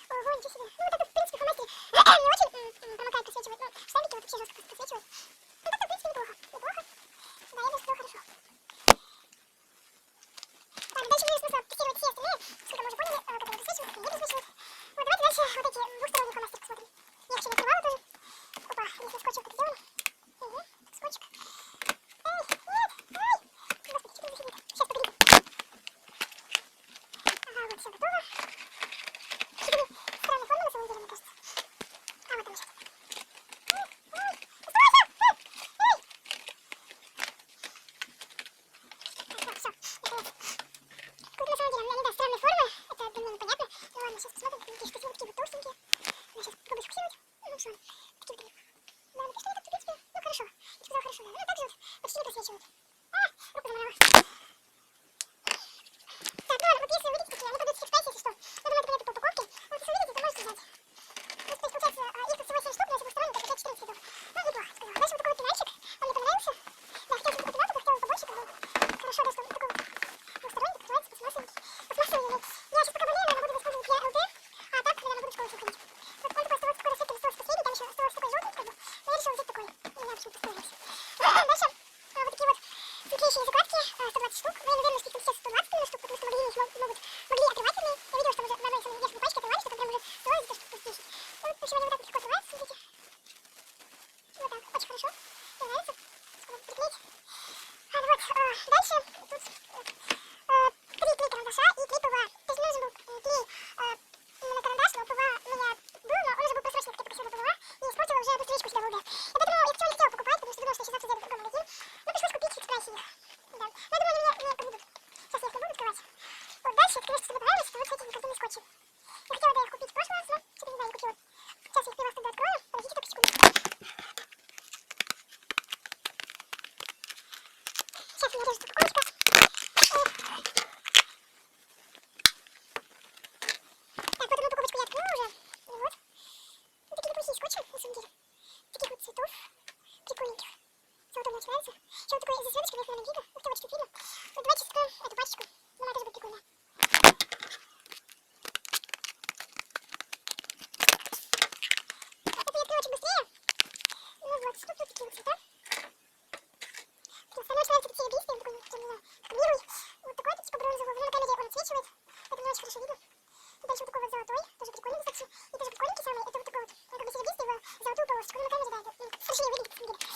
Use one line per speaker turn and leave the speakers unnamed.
Ого, ничего себе. Ну, вот это, в принципе, фломастеры не очень промокают, просвечивают, но штампики вот вообще жестко просвечивают. Ну, так-то, в принципе, неплохо. Неплохо. Да, я бы сказала, хорошо. Так, дальше мне смысл тестировать все остальные, сколько мы уже поняли, которые просвечивают, какие не просвечивают. Вот, давайте дальше вот эти двухсторонние фломастеры посмотрим. Я их еще не открывала тоже. Опа, здесь на скотче вот это сделано. Угу, скотчик. Эй, нет, ай! Господи, что это за фигня? Сейчас, погоди. Ага, вот, все готово. Какие-то странные формы, на самом деле, мне кажется. А, вот они сейчас. Эй, эй, оставайся! Эй! Так, все, наконец. Тут, на самом деле, они, да, странные формы. Это для меня непонятно. Ну ладно, сейчас посмотрим. Они такие красивые, такие вот толстенькие. Я сейчас попробую сфокусировать. Ну, все, такие вот они. Да, ну, конечно, они так, в принципе, ну, хорошо. Я бы сказала, хорошо, да. Ну, так же вот почти не просвечивают. А, руку заморала. Так, ну ладно, вот если вы видите такие, они продаются в фикспрайсе, если что. Я думаю, это понятно по упаковке. Вот если вы видите, то можете взять. Ну, то есть, получается, их тут всего 7 штук, но если двухсторонний, то получается 14 цветов. Ну, неплохо, сказала. Дальше вот такой вот пенальчик. Он мне понравился. Да, хотелось бы такой пенал, только хотелось побольше, как бы. Хорошо, да, что он такой вот двухсторонний, так называется, пластмассовый. Пластмассовый. Я сейчас пока болею, наверное, буду использовать для ЛТ. А так, наверное, буду в школу ходить. Вот он такой остался, такой расцветки, остался последний, там еще остался такой желтый, как бы. Но я решила взять такой. У меня почему-то понравился. Дальше вот такие вот светлеющие закладки, 120 штук. Но я не уверена, что их там сейчас 120 именно штук, потому что магазины их могли отрывательные. Я видела, что уже на моей самой верхней пачке отрывали, что там прям уже 100 за 100 штук plus 10. Ну, в общем, они вот так легко отрываются, смотрите. Вот так, очень хорошо. Мне нравится. Надо приклеить. А, вот, дальше тут 3 клей карандаша и клей ПВА. То есть мне нужен был клей именно карандаш, но ПВА у меня был, но он уже был просроченный, как я попросила ПВА, и испортила уже быстричку себя в ЛД. И поэтому я хотела не хотела покупать, потому что думала, что я сейчас завтра зайду в другой магазин. Но пришлось купить в фикспрайсе их. Да. Но я думаю, они мне подойдут. Сейчас я их не буду открывать. Вот дальше, это, конечно, что мне понравилось, это вот эти картонные скотчи. Я хотела, да, их купить в прошлый раз, но теперь не знаю, не купила. Сейчас я их при вас тогда открою. Подождите только секунду. Сейчас у меня режет упаковочка. Так, вот одну упаковочку я открыла уже. И вот. Вот такие неплохие скотчи, на самом деле. Таких вот цветов. Прикольненьких. Золотой мне очень нравится. Еще вот такой засветочка, наверное, видно. Ух ты, очень тут видно. Вот давайте откроем эту пачечку. Думаю, тоже будет прикольно. Это я открыла очень быстрее. Ну вот, что тут такие вот цвета. Мне очень нравится этот серебристый, он такой, не знаю, такой милый. Вот такой вот типа бронзовый. Ну, на камере он отсвечивает. Это не очень хорошо видно. И дальше вот такой вот золотой, тоже прикольный достаточно. И тоже прикольненький самый, это вот такой вот, он как бы серебристый в золотую полосочку. Ну, на камере, да, это совершенно выглядит, на самом деле.